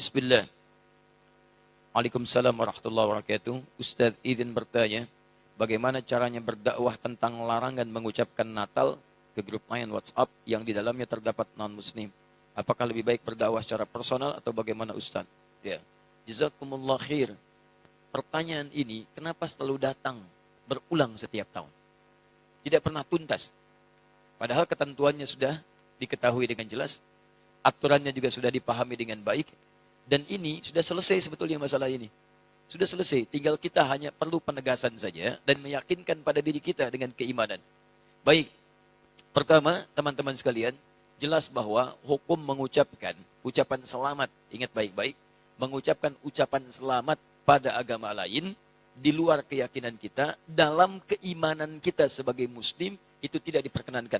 Bismillah. Waalaikumsalam warahmatullahi wabarakatuh. Ustadz izin bertanya, bagaimana caranya berdakwah tentang larangan mengucapkan Natal ke grup main WhatsApp yang di dalamnya terdapat non-muslim? Apakah lebih baik berdakwah secara personal atau bagaimana Ustadz? Ya. Jazakumullah khair. Pertanyaan ini kenapa selalu datang berulang setiap tahun? Tidak pernah tuntas. Padahal ketentuannya sudah diketahui dengan jelas, aturannya juga sudah dipahami dengan baik, dan ini sudah selesai sebetulnya masalah ini. Sudah selesai, tinggal kita hanya perlu penegasan saja dan meyakinkan pada diri kita dengan keimanan. Baik, pertama teman-teman sekalian, jelas bahwa hukum mengucapkan ucapan selamat, ingat baik-baik, mengucapkan ucapan selamat pada agama lain, di luar keyakinan kita, dalam keimanan kita sebagai muslim, itu tidak diperkenankan.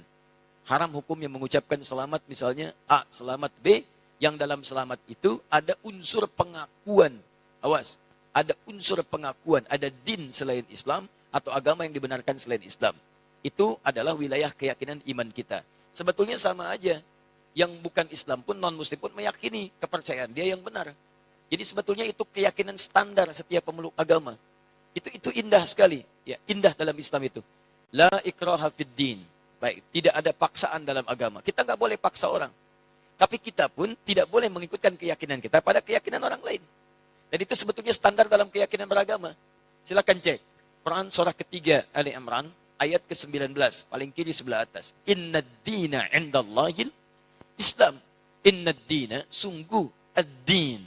Haram hukumnya mengucapkan selamat misalnya A, selamat B, yang dalam selamat itu ada unsur pengakuan. Awas, ada unsur pengakuan, ada din selain Islam atau agama yang dibenarkan selain Islam. Itu adalah wilayah keyakinan iman kita. Sebetulnya sama aja. Yang bukan Islam pun, non-muslim pun meyakini kepercayaan dia yang benar. Jadi sebetulnya itu keyakinan standar setiap pemeluk agama. Itu indah sekali. Ya, indah dalam Islam itu. La ikraha fid din. Baik, tidak ada paksaan dalam agama. Kita nggak boleh paksa orang. Tapi kita pun tidak boleh mengikutkan keyakinan kita pada keyakinan orang lain. Dan itu sebetulnya standar dalam keyakinan beragama. Silakan cek. Quran surah ketiga Ali Imran, ayat ke-19. Paling kiri sebelah atas. Inna dina indallahil Islam. Inna dina, sungguh ad-din.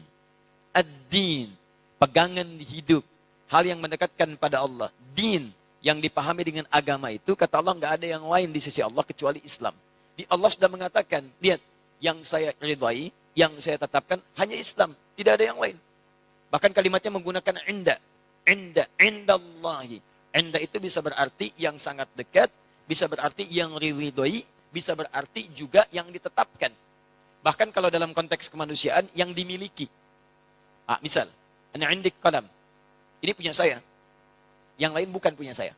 Ad-din, pegangan hidup. Hal yang mendekatkan pada Allah. Din, yang dipahami dengan agama itu, kata Allah, nggak ada yang lain di sisi Allah kecuali Islam. Di Allah sudah mengatakan, lihat, yang saya ridhai, yang saya tetapkan hanya Islam, tidak ada yang lain. Bahkan kalimatnya menggunakan inda, indallahi. Inda itu bisa berarti yang sangat dekat, bisa berarti yang ridhai, bisa berarti juga yang ditetapkan. Bahkan kalau dalam konteks kemanusiaan, yang dimiliki. Misal, ana indik qalam. Ini punya saya. Yang lain bukan punya saya.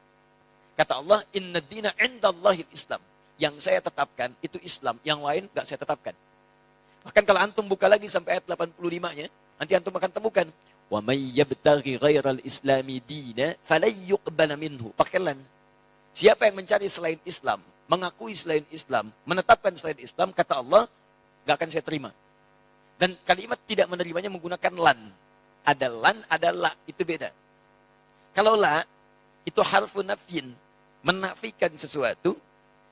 Kata Allah, inna dina indallahil Islam. Yang saya tetapkan itu Islam, yang lain enggak saya tetapkan. Bahkan kalau antum buka lagi sampai ayat 85-nya, nanti antum akan temukan, wa may yabtaghi ghairal islami dina falan yuqbala minhu. Pakai lan. Siapa yang mencari selain Islam, mengakui selain Islam, menetapkan selain Islam, kata Allah, enggak akan saya terima. Dan kalimat tidak menerimanya menggunakan lan. Ada lan, ada la, itu beda. Kalau la, itu harfu nafyin, menafikan sesuatu,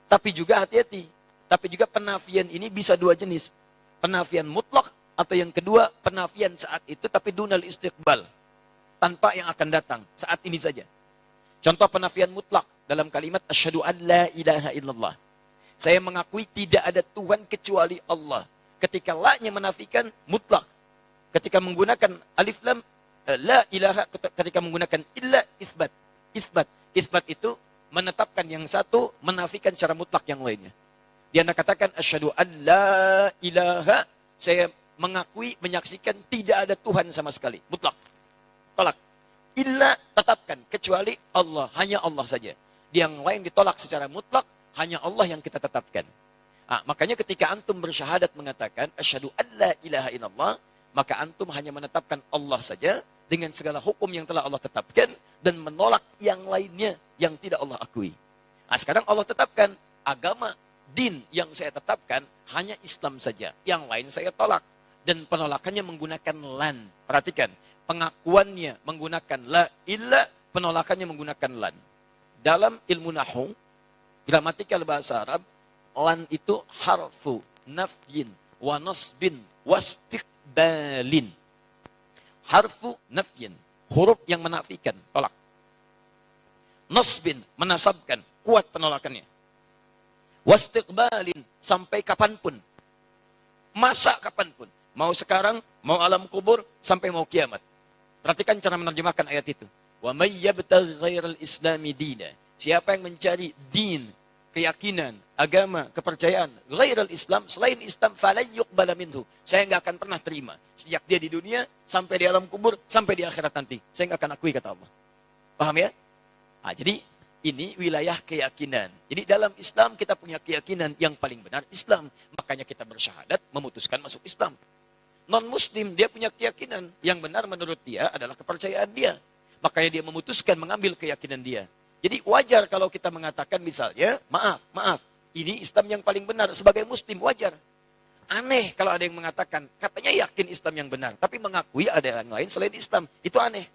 tapi juga hati-hati. Tapi juga penafian ini bisa dua jenis. Penafian mutlak, atau yang kedua, penafian saat itu, tapi dunal istiqbal. Tanpa yang akan datang, saat ini saja. Contoh penafian mutlak, dalam kalimat, asyhadu an la ilaha illallah. Saya mengakui tidak ada Tuhan kecuali Allah. Ketika la-nya menafikan, mutlak. Ketika menggunakan alif lam, la ilaha, ketika menggunakan illa, isbat. Isbat itu menetapkan yang satu, menafikan secara mutlak yang lainnya. Dia katakan, asyhadu an la ilaha, saya mengakui, menyaksikan tidak ada Tuhan sama sekali. Mutlak. Tolak. Illa, tetapkan. Kecuali Allah. Hanya Allah saja. Yang lain ditolak secara mutlak, hanya Allah yang kita tetapkan. Makanya ketika antum bersyahadat mengatakan, asyhadu an la ilaha illallah, maka antum hanya menetapkan Allah saja dengan segala hukum yang telah Allah tetapkan dan menolak yang lainnya yang tidak Allah akui. Sekarang Allah tetapkan agama, din yang saya tetapkan hanya Islam saja. Yang lain saya tolak. Dan penolakannya menggunakan lan. Perhatikan, pengakuannya menggunakan la illa, penolakannya menggunakan lan. Dalam ilmu nahwu, gramatikal bahasa Arab, lan itu harfu nafyin wa nasbin wastiqbalin. Harfu nafyin, huruf yang menafikan, tolak. Nasbin, menasabkan, kuat penolakannya. Wastiqbalin, sampai kapanpun. Masa kapanpun. Mau sekarang, mau alam kubur, sampai mau kiamat. Perhatikan cara menerjemahkan ayat itu. Wa may yabtaghi ghairal islami dina. Siapa yang mencari din, keyakinan, agama, kepercayaan, ghairal Islam, selain Islam, falan yuqbala minhu. Saya enggak akan pernah terima. Sejak dia di dunia, sampai di alam kubur, sampai di akhirat nanti. Saya enggak akan akui, kata Allah. Paham ya? Jadi, ini wilayah keyakinan. Jadi dalam Islam kita punya keyakinan yang paling benar Islam. Makanya kita bersyahadat memutuskan masuk Islam. non-muslim, dia punya keyakinan. Yang benar menurut dia adalah kepercayaan dia. Makanya dia memutuskan mengambil keyakinan dia. Jadi wajar kalau kita mengatakan misalnya, maaf, ini Islam yang paling benar. Sebagai muslim wajar. Aneh kalau ada yang mengatakan, katanya yakin Islam yang benar, tapi mengakui ada yang lain selain Islam. Itu aneh.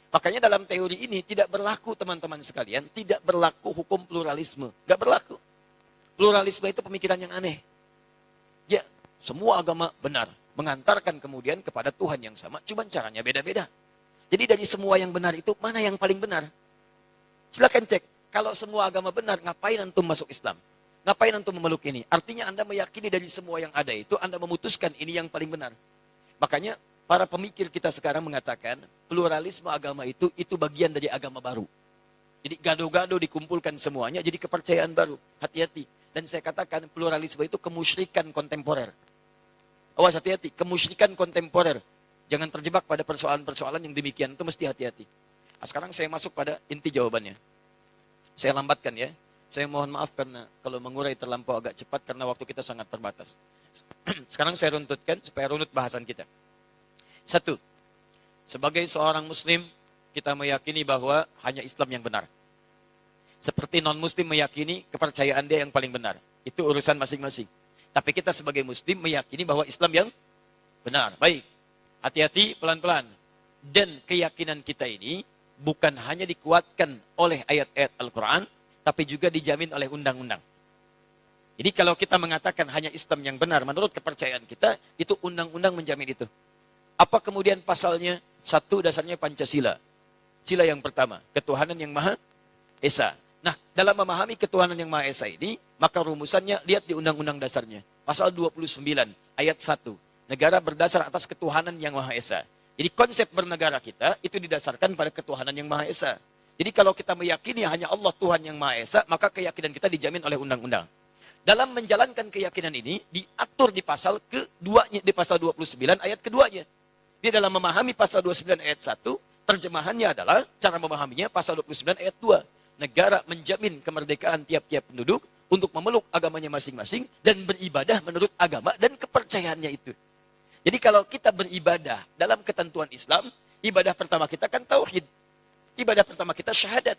Makanya dalam teori ini tidak berlaku teman-teman sekalian, tidak berlaku hukum pluralisme. Nggak berlaku. Pluralisme itu pemikiran yang aneh. Ya, semua agama benar. Mengantarkan kemudian kepada Tuhan yang sama, cuma caranya beda-beda. Jadi dari semua yang benar itu, mana yang paling benar? Silakan cek. Kalau semua agama benar, ngapain antum masuk Islam? Ngapain antum memeluk ini? Artinya Anda meyakini dari semua yang ada itu, Anda memutuskan ini yang paling benar. Makanya para pemikir kita sekarang mengatakan, pluralisme agama itu bagian dari agama baru. Jadi gado-gado dikumpulkan semuanya, jadi kepercayaan baru. Hati-hati. Dan saya katakan pluralisme itu kemusyrikan kontemporer. Awas hati-hati, kemusyrikan kontemporer. Jangan terjebak pada persoalan-persoalan yang demikian, itu mesti hati-hati. Nah, sekarang saya masuk pada inti jawabannya. Saya lambatkan ya. Saya mohon maaf karena kalau mengurai terlampau agak cepat karena waktu kita sangat terbatas. Sekarang saya runtutkan supaya runut bahasan kita. 1. Sebagai seorang muslim, kita meyakini bahwa hanya Islam yang benar. Seperti non-muslim meyakini kepercayaan dia yang paling benar. Itu urusan masing-masing. Tapi kita sebagai muslim meyakini bahwa Islam yang benar. Baik. Hati-hati, pelan-pelan. Dan keyakinan kita ini bukan hanya dikuatkan oleh ayat-ayat Al-Quran, tapi juga dijamin oleh undang-undang. Jadi kalau kita mengatakan hanya Islam yang benar, menurut kepercayaan kita, itu undang-undang menjamin itu. Apa kemudian pasalnya? 1, dasarnya Pancasila. Sila yang pertama, ketuhanan yang Maha Esa. Nah, dalam memahami ketuhanan yang Maha Esa ini, maka rumusannya lihat di undang-undang dasarnya. Pasal 29, ayat 1. Negara berdasar atas ketuhanan yang Maha Esa. Jadi konsep bernegara kita, itu didasarkan pada ketuhanan yang Maha Esa. Jadi kalau kita meyakini hanya Allah Tuhan yang Maha Esa, maka keyakinan kita dijamin oleh undang-undang. Dalam menjalankan keyakinan ini, diatur di pasal keduanya, di pasal 29 ayat keduanya. Dia dalam memahami pasal 29 ayat 1, terjemahannya adalah, cara memahaminya pasal 29 ayat 2. Negara menjamin kemerdekaan tiap-tiap penduduk untuk memeluk agamanya masing-masing dan beribadah menurut agama dan kepercayaannya itu. Jadi kalau kita beribadah dalam ketentuan Islam, ibadah pertama kita kan tauhid. Ibadah pertama kita syahadat.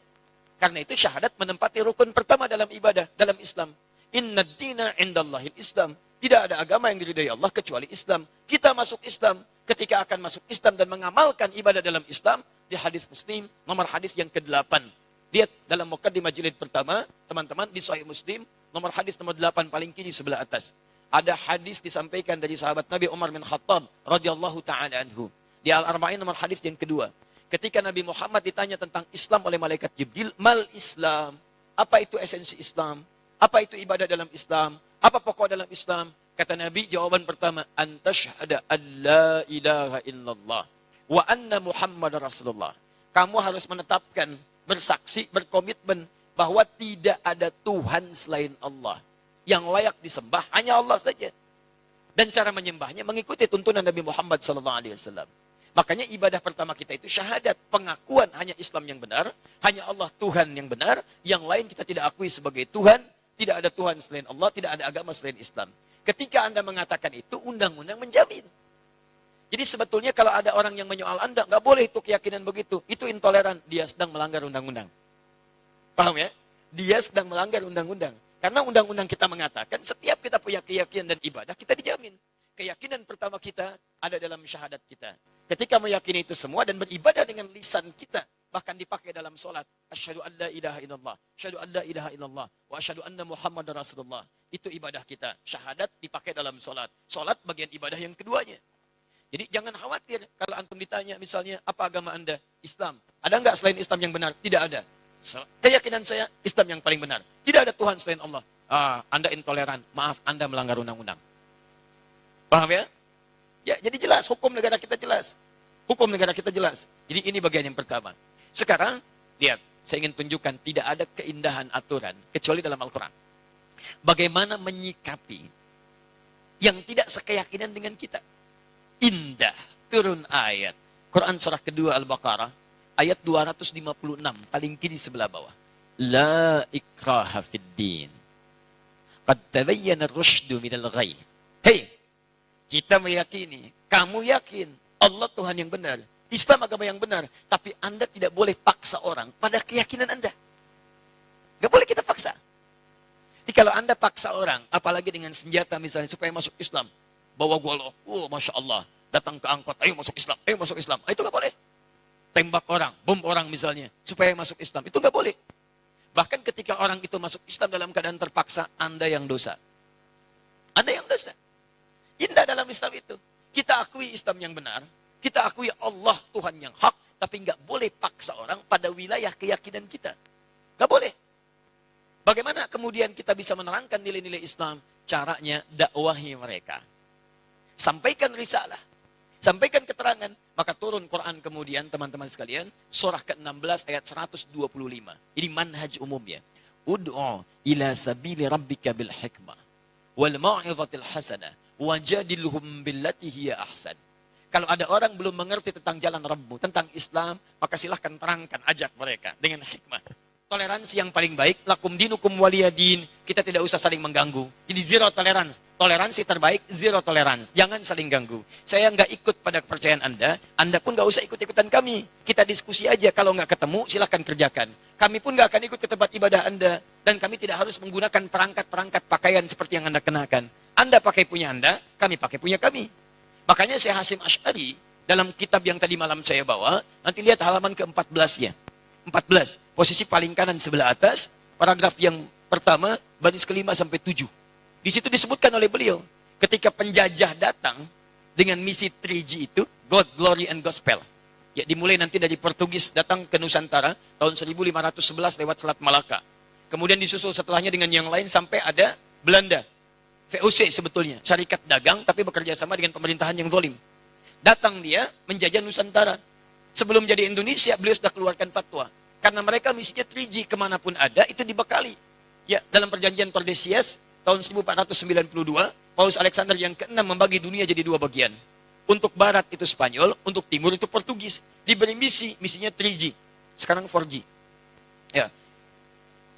Karena itu syahadat menempati rukun pertama dalam ibadah, dalam Islam. Inna dina indallahil Islam. Tidak ada agama yang diridhai Allah kecuali Islam. Kita masuk Islam. Ketika akan masuk Islam dan mengamalkan ibadah dalam Islam, di hadis Muslim, nomor hadis yang ke-8. Lihat dalam muqaddimah jilid pertama, teman-teman, di Sahih Muslim, nomor hadis nomor 8 paling kiri sebelah atas. Ada hadis disampaikan dari sahabat Nabi Umar bin Khattab radhiyallahu taala anhu. Di Al-Arba'in nomor hadis yang kedua. Ketika Nabi Muhammad ditanya tentang Islam oleh malaikat Jibril, mal Islam? Apa itu esensi Islam? Apa itu ibadah dalam Islam? Apa pokok dalam Islam? Kata Nabi, jawaban pertama, antashhada an la ilaha illallah wa anna Muhammad Rasulullah. Kamu harus menetapkan, bersaksi, berkomitmen bahwa tidak ada Tuhan selain Allah. Yang layak disembah hanya Allah saja. Dan cara menyembahnya mengikuti tuntunan Nabi Muhammad SAW. Makanya ibadah pertama kita itu syahadat. Pengakuan hanya Islam yang benar. Hanya Allah Tuhan yang benar. Yang lain kita tidak akui sebagai Tuhan. Tidak ada Tuhan selain Allah. Tidak ada agama selain Islam. Ketika Anda mengatakan itu, undang-undang menjamin. Jadi sebetulnya kalau ada orang yang menyoal Anda, nggak boleh itu keyakinan begitu. Itu intoleran. Dia sedang melanggar undang-undang. Paham ya? Dia sedang melanggar undang-undang. Karena undang-undang kita mengatakan setiap kita punya keyakinan dan ibadah, kita dijamin. Keyakinan pertama kita ada dalam syahadat kita. Ketika meyakini itu semua dan beribadah dengan lisan kita, bahkan dipakai dalam solat. Asyhadu an la ilaha illallah, asyhadu an la ilaha illallah, wa asyhadu anna Muhammadar Rasulullah. Itu ibadah kita. Syahadat dipakai dalam solat. Solat bagian ibadah yang keduanya. Jadi jangan khawatir kalau antum ditanya misalnya, apa agama Anda? Islam. Ada enggak selain Islam yang benar? Tidak ada. Keyakinan saya, Islam yang paling benar. Tidak ada Tuhan selain Allah. Anda intoleran. Maaf, Anda melanggar undang-undang. Paham ya? Ya, jadi jelas. Hukum negara kita jelas. Hukum negara kita jelas. Jadi ini bagian yang pertama. Sekarang, lihat. Saya ingin tunjukkan tidak ada keindahan aturan kecuali dalam Al-Quran. Bagaimana menyikapi yang tidak sekeyakinan dengan kita. Indah. Turun ayat. Quran surah kedua Al-Baqarah. Ayat 256, paling kiri sebelah bawah. La ikraha fid din. Qad tabayyana ar-rusydu minal ghayy. Hei, Kita meyakini, kamu yakin Allah Tuhan yang benar, Islam agama yang benar, tapi Anda tidak boleh paksa orang pada keyakinan Anda. Gak boleh kita paksa. Jadi kalau Anda paksa orang, apalagi dengan senjata misalnya, supaya masuk Islam, bawa golok, oh Masya Allah, datang ke angkot, ayo masuk Islam, ayo masuk Islam. Itu gak boleh. Tembak orang, bom orang misalnya, supaya masuk Islam. Itu gak boleh. Bahkan ketika orang itu masuk Islam dalam keadaan terpaksa, Anda yang dosa. Anda yang dosa. Indah dalam Islam itu. Kita akui Islam yang benar, kita akui Allah Tuhan yang hak, tapi nggak boleh paksa orang pada wilayah keyakinan kita. Nggak boleh. Bagaimana kemudian kita bisa menerangkan nilai-nilai Islam? Caranya dakwahi mereka. Sampaikan risalah. Sampaikan keterangan. Maka turun Quran kemudian, teman-teman sekalian, surah ke-16 ayat 125. Ini manhaj umumnya. Ud'u ila sabili rabbika bil hikmah wal mau'izatil hasanah wajadilhum billati hiya ahsan. Kalau ada orang belum mengerti tentang jalan Rabbu, tentang Islam, maka silahkan terangkan, ajak mereka dengan hikmah. Toleransi yang paling baik, lakum dinukum waliyadin. Kita tidak usah saling mengganggu. Jadi zero tolerance. Toleransi terbaik, zero tolerance. Jangan saling ganggu. Saya nggak ikut pada kepercayaan Anda pun nggak usah ikut-ikutan kami. Kita diskusi aja, kalau nggak ketemu, silahkan kerjakan. Kami pun nggak akan ikut ke tempat ibadah Anda. Dan kami tidak harus menggunakan perangkat-perangkat pakaian seperti yang Anda kenakan. Anda pakai punya Anda, kami pakai punya kami. Makanya Syekh Hasim Asy'ari, dalam kitab yang tadi malam saya bawa, nanti lihat halaman ke-14-nya. 14, posisi paling kanan sebelah atas, paragraf yang pertama, baris ke-5 sampai 7. Di situ disebutkan oleh beliau, ketika penjajah datang dengan misi 3G itu, God, Glory, and Gospel. Ya, dimulai nanti dari Portugis datang ke Nusantara, tahun 1511 lewat Selat Malaka. Kemudian disusul setelahnya dengan yang lain sampai ada Belanda. VOC sebetulnya, syarikat dagang, tapi bekerja sama dengan pemerintahan yang zalim. Datang dia menjajah Nusantara. Sebelum jadi Indonesia, beliau sudah keluarkan fatwa. Karena mereka misinya 3G, kemanapun ada, itu dibekali. Ya, dalam perjanjian Tordesillas, tahun 1492, Paus Alexander yang ke-6 membagi dunia jadi 2 bagian. Untuk barat itu Spanyol, untuk timur itu Portugis. Diberi misinya 3G. Sekarang 4G. Ya.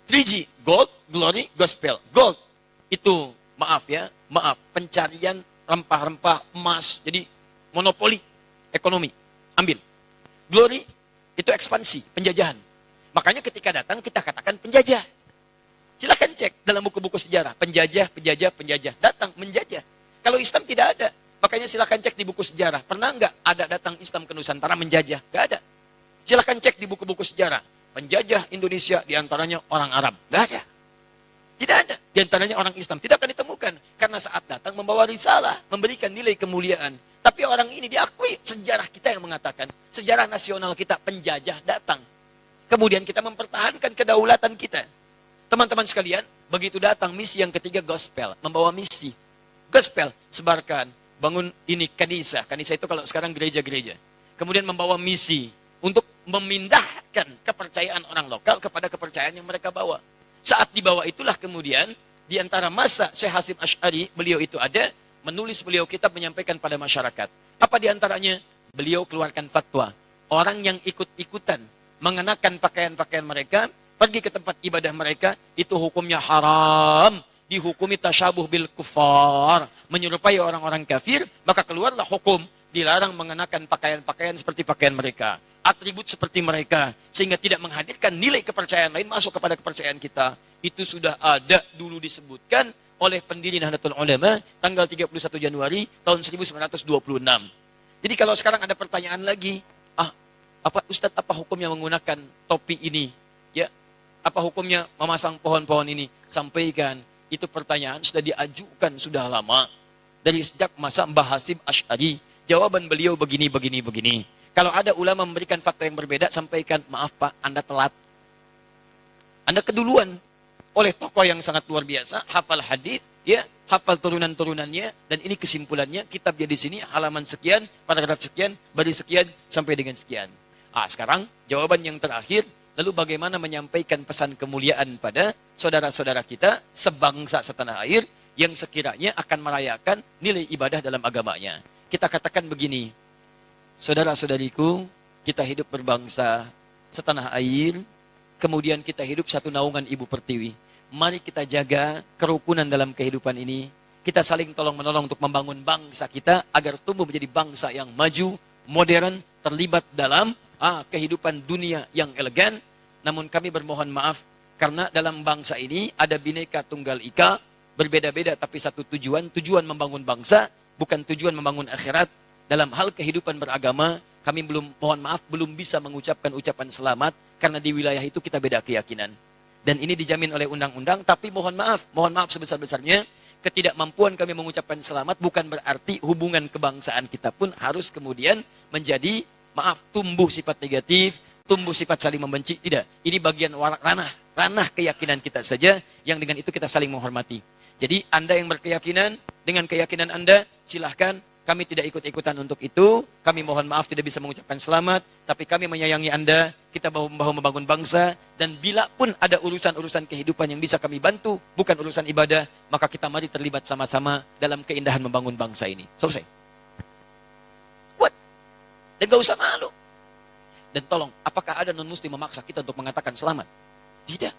3G, Gold, Glory, Gospel. Gold, itu, maaf, pencarian rempah-rempah, emas, jadi monopoli ekonomi. Ambil. Glory, itu ekspansi, penjajahan. Makanya ketika datang, kita katakan penjajah. Silahkan cek dalam buku-buku sejarah. Penjajah. Datang, menjajah. Kalau Islam tidak ada. Makanya silahkan cek di buku sejarah. Pernah nggak ada datang Islam ke Nusantara menjajah? Nggak ada. Silahkan cek di buku-buku sejarah. Penjajah Indonesia diantaranya orang Arab. Nggak ada. Tidak ada. Diantaranya orang Islam. Tidak akan ditemukan. Karena saat datang membawa risalah. Memberikan nilai kemuliaan. Tapi orang ini diakui, sejarah kita yang mengatakan, sejarah nasional kita, penjajah datang. Kemudian kita mempertahankan kedaulatan kita. Teman-teman sekalian, begitu datang misi yang ketiga, gospel. Membawa misi. Gospel, sebarkan, bangun ini kanisa. Kanisa itu kalau sekarang gereja-gereja. Kemudian membawa misi untuk memindahkan kepercayaan orang lokal kepada kepercayaan yang mereka bawa. Saat dibawa itulah kemudian, di antara masa Syekh Hasim Asy'ari, beliau itu ada, menulis beliau kitab menyampaikan pada masyarakat. Apa diantaranya? Beliau keluarkan fatwa. Orang yang ikut-ikutan mengenakan pakaian-pakaian mereka, pergi ke tempat ibadah mereka, itu hukumnya haram. Dihukumi tasyabuh bil kufar. Menyerupai orang-orang kafir, maka keluarlah hukum. Dilarang mengenakan pakaian-pakaian seperti pakaian mereka. Atribut seperti mereka. Sehingga tidak menghadirkan nilai kepercayaan lain masuk kepada kepercayaan kita. Itu sudah ada dulu disebutkan oleh pendiri Nahdlatul Ulama tanggal 31 Januari tahun 1926. Jadi kalau sekarang ada pertanyaan lagi, Ustadz, apa hukumnya menggunakan topi ini? Ya, apa hukumnya memasang pohon-pohon ini? Sampaikan, itu pertanyaan sudah diajukan sudah lama dari sejak masa Mbah Hasim Asy'ari. Jawaban beliau begini. Kalau ada ulama memberikan fatwa yang berbeda, sampaikan, maaf Pak, Anda telat. Anda keduluan. Oleh tokoh yang sangat luar biasa, hafal hadis, ya, hafal turunan-turunannya, dan ini kesimpulannya, kitabnya di sini, halaman sekian, paragraf sekian, baris sekian, sampai dengan sekian. Sekarang, jawaban yang terakhir, lalu bagaimana menyampaikan pesan kemuliaan pada saudara-saudara kita, sebangsa setanah air, yang sekiranya akan merayakan nilai ibadah dalam agamanya. Kita katakan begini, saudara-saudariku, kita hidup berbangsa setanah air, kemudian kita hidup satu naungan Ibu Pertiwi. Mari kita jaga kerukunan dalam kehidupan ini. kita saling tolong-menolong untuk membangun bangsa kita agar tumbuh menjadi bangsa yang maju, modern, terlibat dalam kehidupan dunia yang elegan. Namun kami bermohon maaf karena dalam bangsa ini ada Bhinneka Tunggal Ika, berbeda-beda tapi satu tujuan, tujuan membangun bangsa, bukan tujuan membangun akhirat. Dalam hal kehidupan beragama, kami belum bisa mengucapkan ucapan selamat karena di wilayah itu kita beda keyakinan. Dan ini dijamin oleh undang-undang, tapi mohon maaf sebesar-besarnya, ketidakmampuan kami mengucapkan selamat bukan berarti hubungan kebangsaan kita pun harus kemudian menjadi, tumbuh sifat negatif, tumbuh sifat saling membenci. Tidak, ini bagian ranah keyakinan kita saja, yang dengan itu kita saling menghormati. Jadi Anda yang berkeyakinan, dengan keyakinan Anda, silahkan. Kami tidak ikut-ikutan untuk itu. Kami mohon maaf tidak bisa mengucapkan selamat. Tapi kami menyayangi Anda. Kita bahu-membahu membangun bangsa. Dan bila pun ada urusan-urusan kehidupan yang bisa kami bantu, bukan urusan ibadah, maka kita mari terlibat sama-sama dalam keindahan membangun bangsa ini. Selesai. Kuat. Dan gak usah malu. Dan tolong, apakah ada non-muslim memaksa kita untuk mengatakan selamat? Tidak.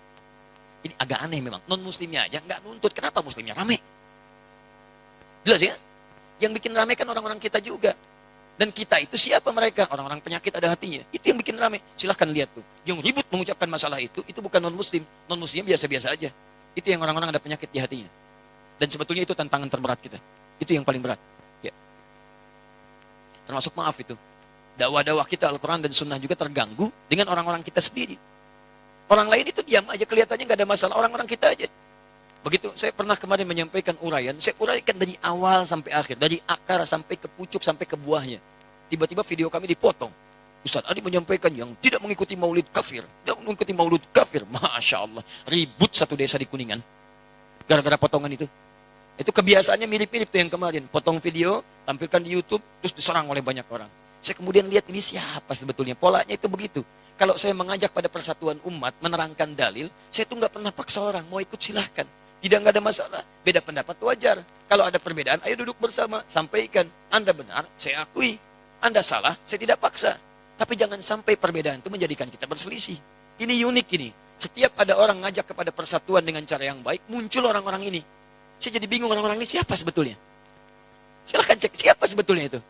Ini agak aneh memang. Non-muslimnya aja nggak nuntut. Kenapa muslimnya rame? Jelas ya? Yang bikin rame kan orang-orang kita juga. Dan kita itu siapa mereka? Orang-orang penyakit ada hatinya. Itu yang bikin rame. Silahkan lihat tuh. Yang ribut mengucapkan masalah itu bukan non-muslim. Non-muslim biasa-biasa aja. Itu yang orang-orang ada penyakit di hatinya. Dan sebetulnya itu tantangan terberat kita. Itu yang paling berat. Ya. Termasuk maaf itu. Dakwah-dakwah kita Al-Quran dan Sunnah juga terganggu dengan orang-orang kita sendiri. Orang lain itu diam aja, kelihatannya nggak ada masalah. Orang-orang kita aja. Begitu, saya pernah kemarin menyampaikan uraian, saya uraikan dari awal sampai akhir, dari akar sampai ke pucuk sampai ke buahnya. Tiba-tiba video kami dipotong. Ustaz Adi menyampaikan yang tidak mengikuti maulid kafir, tidak mengikuti maulid kafir. Masya Allah, ribut satu desa di Kuningan. Gara-gara potongan itu. Itu kebiasaannya mirip-mirip tuh yang kemarin. Potong video, tampilkan di YouTube, terus diserang oleh banyak orang. Saya kemudian lihat ini siapa sebetulnya, polanya itu begitu. Kalau saya mengajak pada persatuan umat, menerangkan dalil, saya tuh nggak pernah paksa orang, mau ikut silahkan. Tidak, nggak ada masalah. Beda pendapat wajar. Kalau ada perbedaan, ayo duduk bersama. Sampaikan. Anda benar, saya akui. Anda salah, saya tidak paksa. Tapi jangan sampai perbedaan itu menjadikan kita berselisih. Ini unik ini. Setiap ada orang ngajak kepada persatuan dengan cara yang baik, muncul orang-orang ini. Saya jadi bingung orang-orang ini siapa sebetulnya. Silahkan cek siapa sebetulnya itu.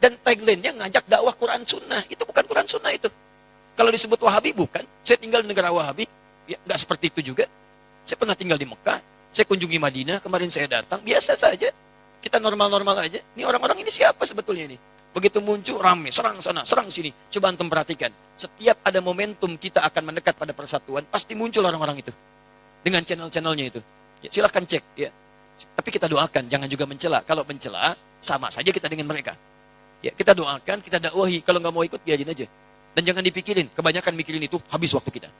Dan tagline-nya ngajak dakwah Quran Sunnah. Itu bukan Quran Sunnah itu. Kalau disebut Wahabi, bukan. Saya tinggal di negara Wahabi. Ya, nggak seperti itu juga. Saya pernah tinggal di Mekah, saya kunjungi Madinah, kemarin saya datang, biasa saja. Kita normal-normal aja. Ini orang-orang ini siapa sebetulnya ini? Begitu muncul, rame, serang sana, serang sini. Coba antum perhatikan. Setiap ada momentum kita akan mendekat pada persatuan, pasti muncul orang-orang itu. Dengan channel-channelnya itu. Ya, silahkan cek. Ya. Tapi kita doakan, jangan juga mencela. Kalau mencela, sama saja kita dengan mereka. Ya, kita doakan, kita dakwahi. Kalau nggak mau ikut, biarin aja. Dan jangan dipikirin, kebanyakan mikirin itu habis waktu kita.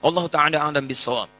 Allah Ta'ala a'lam bis-shawab.